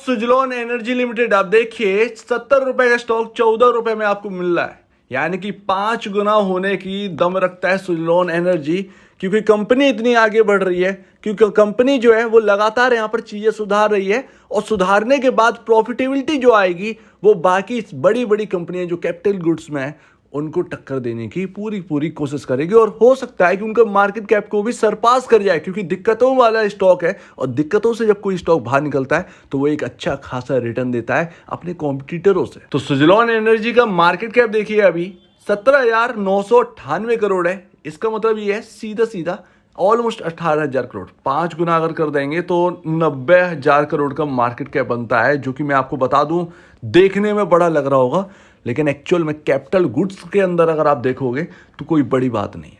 Suzlon energy limited आप देखिए 70 रुपए का स्टॉक 14 रुपए में आपको मिल रहा है। यानी कि 5 गुना होने की दम रखता है सुजलोन एनर्जी, क्योंकि कंपनी इतनी आगे बढ़ रही है, क्योंकि कंपनी जो है वो लगातार यहाँ पर चीजें सुधार रही है और सुधारने के बाद प्रॉफिटेबिलिटी जो आएगी वो बाकी बड़ी बड़ी कंपनियां जो कैपिटल गुड्स में है उनको टक्कर देने की पूरी पूरी कोशिश करेगी और हो सकता है कि उनका मार्केट कैप को भी सरपास कर जाए, क्योंकि दिक्कतों वाला स्टॉक है और दिक्कतों से जब कोई स्टॉक बाहर निकलता है तो वो एक अच्छा खासा रिटर्न देता है अपने कॉम्पिटिटरों से। तो सुजलोन एनर्जी का मार्केट कैप देखिए अभी 17,998 करोड़ है। इसका मतलब ये है सीधा सीधा ऑलमोस्ट 18,000 करोड़। 5 गुना अगर कर देंगे तो 90,000 करोड़ का मार्केट कैप बनता है, जो कि मैं आपको बता दूं देखने में बड़ा लग रहा होगा, लेकिन एक्चुअल में कैपिटल गुड्स के अंदर अगर आप देखोगे तो कोई बड़ी बात नहीं है।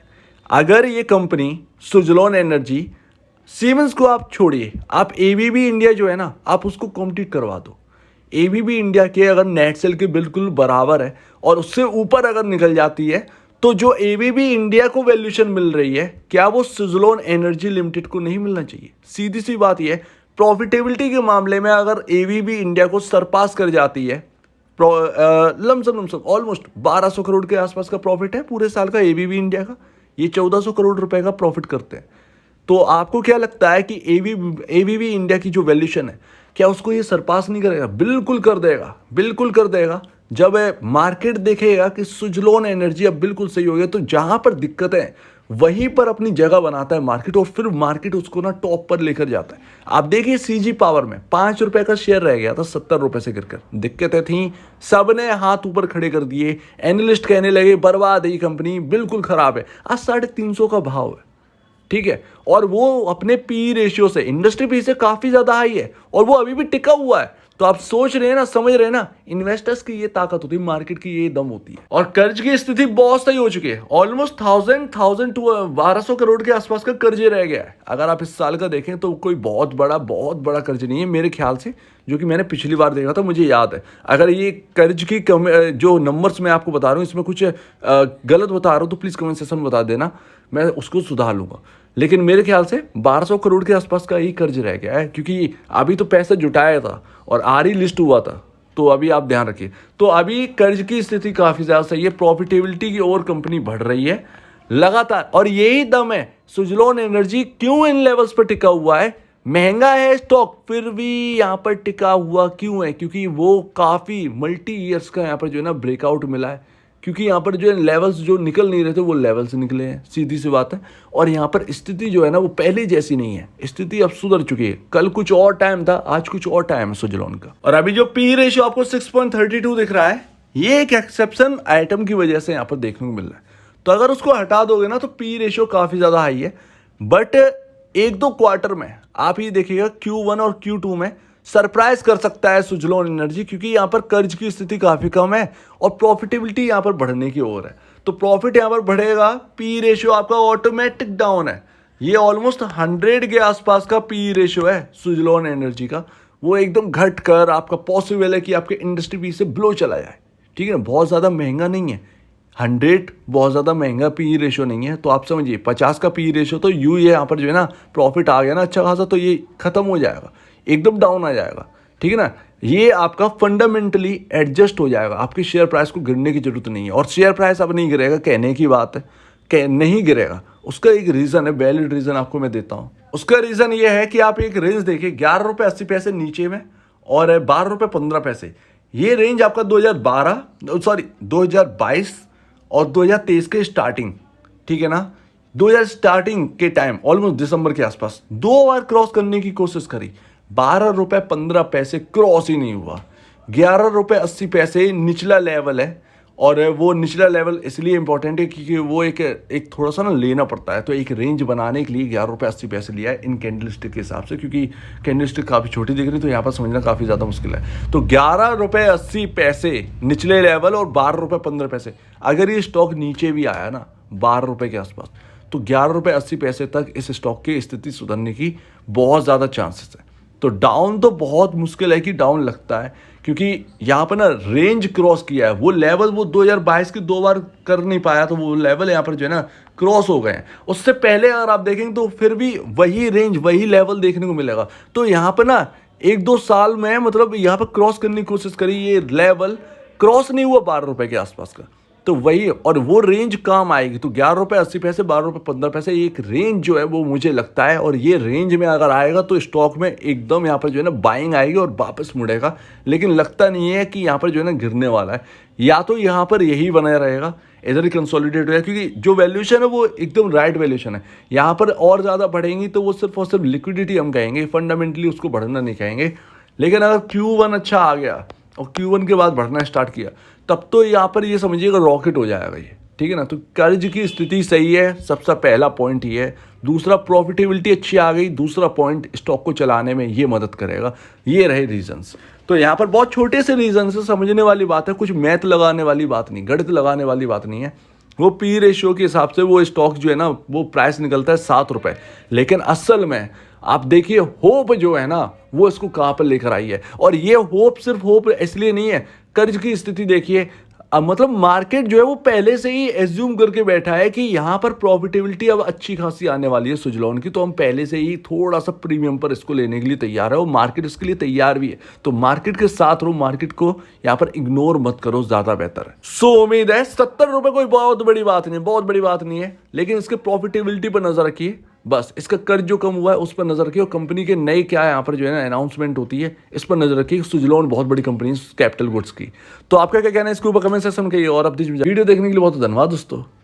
अगर ये कंपनी सुजलोन एनर्जी, सीमेंस को आप छोड़िए, आप एबीबी इंडिया जो है ना, आप उसको कॉम्पिटिट करवा दो। एबीबी इंडिया के अगर नेट सेल के बिल्कुल बराबर है और उससे ऊपर अगर निकल जाती है तो जो एबीबी इंडिया को वैल्यूएशन मिल रही है, क्या वो सुजलोन एनर्जी लिमिटेड को नहीं मिलना चाहिए? सीधी सी बात यह है, प्रॉफिटेबिलिटी के मामले में अगर एबीबी इंडिया को सरपास कर जाती है, लमसम ऑलमोस्ट 1,200 करोड़ के आसपास का प्रॉफिट है पूरे साल का एबीबी इंडिया का। ये 1,400 करोड़ रुपए का प्रॉफिट करते हैं। तो आपको क्या लगता है कि एबीबी इंडिया की जो वैल्यूएशन है, क्या उसको ये सरपास नहीं करेगा? बिल्कुल कर देगा, बिल्कुल कर देगा। जब मार्केट देखेगा कि सुजलोन एनर्जी अब बिल्कुल सही हो गया, तो जहां पर दिक्कतें हैं वहीं पर अपनी जगह बनाता है मार्केट और फिर मार्केट उसको ना टॉप पर लेकर जाता है। आप देखिए सीजी पावर में 5 रुपए का शेयर रह गया था 70 रुपए से गिरकर। दिक्कतें थी, सबने हाथ ऊपर खड़े कर दिए, एनालिस्ट कहने लगे बर्बाद है ये कंपनी, बिल्कुल खराब है। आज 350 का भाव है, ठीक है, और वो अपने पी रेशियो से, इंडस्ट्री पी से काफी ज्यादा हाई है और वो अभी भी टिका हुआ है। तो आप सोच रहे हैं ना, समझ रहे हैं ना, इन्वेस्टर्स की ये ताकत होती है, मार्केट की ये दम होती है। और कर्ज की स्थिति बहुत सही हो चुकी है। ऑलमोस्ट 1,200 करोड़ के आसपास का कर्ज रह गया है। अगर आप इस साल का देखें तो कोई बहुत बड़ा कर्ज नहीं है मेरे ख्याल से, जो कि मैंने पिछली बार देखा था, मुझे याद है। अगर ये कर्ज की जो नंबर्स मैं आपको बता रहा हूँ इसमें कुछ गलत बता रहा हूँ तो प्लीज कमेंट सेक्शन में बता देना, मैं उसको सुधार लूंगा। लेकिन मेरे ख्याल से 1,200 करोड़ के आसपास का ही कर्ज रह गया है, क्योंकि अभी तो पैसा जुटाया था और आरई लिस्ट हुआ था। तो अभी आप ध्यान रखिए, तो अभी कर्ज की स्थिति काफी ज्यादा सही है, प्रॉफिटेबिलिटी की ओर कंपनी बढ़ रही है लगातार, और यही दम है सुजलोन एनर्जी क्यों इन लेवल्स पर टिका हुआ है। महंगा है स्टॉक फिर भी यहां पर टिका हुआ क्यों है? क्योंकि वो काफी मल्टी ईयर्स का यहां पर जो है ना ब्रेकआउट मिला है, क्योंकि यहाँ पर जो है लेवल्स जो निकल नहीं रहे थे वो लेवल से निकले हैं, सीधी सी बात है। और यहाँ पर स्थिति जो है ना वो पहले जैसी नहीं है, स्थिति अब सुधर चुकी है। कल कुछ और टाइम था, आज कुछ और टाइम है सुजलोन का। और अभी जो पी रेशियो आपको 6.32 दिख रहा है, ये एक एक्सेप्शन आइटम की वजह से यहाँ पर देखने को मिल रहा है। तो अगर उसको हटा दोगे ना तो पी रेशियो काफी ज्यादा हाई है। बट 1-2 क्वार्टर में आप ये देखिएगा Q1 और Q2 में सरप्राइज कर सकता है सुजलोन एनर्जी, क्योंकि यहां पर कर्ज की स्थिति काफी कम है और प्रॉफिटेबिलिटी यहां पर बढ़ने की ओर है। तो प्रॉफिट यहां पर बढ़ेगा, पी रेशियो आपका ऑटोमेटिक डाउन है। ये ऑलमोस्ट 100 के आसपास का पी रेशियो है सुजलोन एनर्जी का, वो एकदम घट कर आपका पॉसिबल है कि आपके इंडस्ट्री पी से ब्लो चला जाए, ठीक है। बहुत ज्यादा महंगा नहीं है 100, बहुत ज्यादा महंगा पी रेशियो नहीं है। तो आप समझिए 50 का पी रेशियो तो यू ये यहाँ पर जो है ना प्रॉफिट आ गया ना अच्छा खासा, तो ये खत्म हो जाएगा, एकदम डाउन आ जाएगा, ठीक है ना। ये आपका फंडामेंटली एडजस्ट हो जाएगा, आपकी शेयर प्राइस को गिरने की जरूरत नहीं है। और शेयर प्राइस अब नहीं गिरेगा कहने की बात है, नहीं गिरेगा। उसका एक रीजन है, वैलिड रीजन आपको मैं देता हूँ। उसका रीजन ये है कि आप एक रेंज देखिए 11 रुपये 80 पैसे नीचे में और 12 रुपये 15 पैसे। ये रेंज आपका 2022 और 2023 के स्टार्टिंग, ठीक है ना, 2000 स्टार्टिंग के टाइम ऑलमोस्ट दिसंबर के आसपास 2 बार क्रॉस करने की कोशिश करी, 12 रुपये 15 पैसे क्रॉस ही नहीं हुआ। 11 रुपये 80 पैसे निचला लेवल है, और वो निचला लेवल इसलिए इंपॉर्टेंट है क्योंकि वो एक थोड़ा सा ना लेना पड़ता है। तो एक रेंज बनाने के लिए 11 रुपये 80 पैसे लिया है इन कैंडलस्टिक के हिसाब से, क्योंकि कैंडलस्टिक काफ़ी छोटी दिख रही तो यहाँ पर समझना काफ़ी ज़्यादा मुश्किल है। तो 11 रुपये 80 पैसे निचले लेवल और 12 रुपये 15 पैसे। अगर ये स्टॉक नीचे भी आया ना 12 रुपये के आसपास, तो 11 रुपये 80 पैसे तक इस स्टॉक की स्थिति सुधरने की बहुत ज़्यादा चांसेस है। तो डाउन तो बहुत मुश्किल है कि डाउन लगता है, क्योंकि यहाँ पर ना रेंज क्रॉस किया है। वो लेवल वो 2022 की 2 बार कर नहीं पाया, तो वो लेवल यहाँ पर जो है ना क्रॉस हो गए हैं। उससे पहले अगर आप देखेंगे तो फिर भी वही रेंज वही लेवल देखने को मिलेगा। तो यहाँ पर ना 1-2 साल में मतलब यहाँ पर क्रॉस करने की कोशिश करी, ये लेवल क्रॉस नहीं हुआ 12 रुपए के आसपास का। तो वही, और वो रेंज काम आएगी, तो 11 रुपए 80 पैसे, 12 रुपए 15 पैसे, एक रेंज जो है वो मुझे लगता है, और ये रेंज में अगर आएगा तो स्टॉक में एकदम यहाँ पर जो है ना बाइंग आएगी और वापस मुड़ेगा। लेकिन लगता नहीं है कि यहाँ पर जो है ना गिरने वाला है, या तो यहाँ पर यही बना रहेगा, इधर ही कंसोलिडेट हो जाएगा, क्योंकि जो वैल्यूएशन है वो एकदम राइट वैल्यूएशन है। यहाँ पर और ज़्यादा बढ़ेंगी तो वो सिर्फ और सिर्फ लिक्विडिटी हम कहेंगे, फंडामेंटली उसको बढ़ना नहीं कहेंगे। लेकिन अगर Q1 अच्छा आ गया और Q1 के बाद बढ़ना स्टार्ट किया, तब तो यहाँ पर ये समझिएगा रॉकेट हो जाएगा ये, ठीक है ना। तो कर्ज की स्थिति सही है, सबसे पहला पॉइंट ये है। दूसरा, प्रॉफिटेबिलिटी अच्छी आ गई, दूसरा पॉइंट स्टॉक को चलाने में ये मदद करेगा। ये रहे रीजंस। तो यहाँ पर बहुत छोटे से रीजन से समझने वाली बात है, कुछ मैथ लगाने वाली बात नहीं, गणित लगाने वाली बात नहीं है। वो पी रेशियो के हिसाब से वो स्टॉक जो है ना वो प्राइस निकलता है 7 रुपए, लेकिन असल में आप देखिए होप जो है ना वो इसको कहाँ पर लेकर आई है। और ये होप सिर्फ होप इसलिए नहीं है, कर्ज की स्थिति देखिए, मतलब मार्केट जो है वो पहले से ही एज्यूम करके बैठा है कि यहाँ पर प्रॉफिटेबिलिटी अब अच्छी खासी आने वाली है सुजलॉन की, तो हम पहले से ही थोड़ा सा प्रीमियम पर इसको लेने के लिए तैयार है, और मार्केट इसके लिए तैयार भी है। तो मार्केट के साथ रहो, मार्केट को यहाँ पर इग्नोर मत करो, ज्यादा बेहतर है। सो उम्मीद है 70 रुपए कोई बहुत बड़ी बात नहीं, बहुत बड़ी बात नहीं है, लेकिन इसके प्रॉफिटेबिलिटी पर नजर रखिए, बस इसका कर्ज जो कम हुआ है उस पर नजर रखिए, और कंपनी के नई क्या है यहाँ पर जो है ना अनाउंसमेंट होती है इस पर नजर रखिए। सुजलॉन बहुत बड़ी कंपनी है कैपिटल गुड्स की। तो आपका क्या कहना है इसके ऊपर कमेंट सेक्शन में कहिए, और अब वीडियो देखने के लिए बहुत धन्यवाद दोस्तों।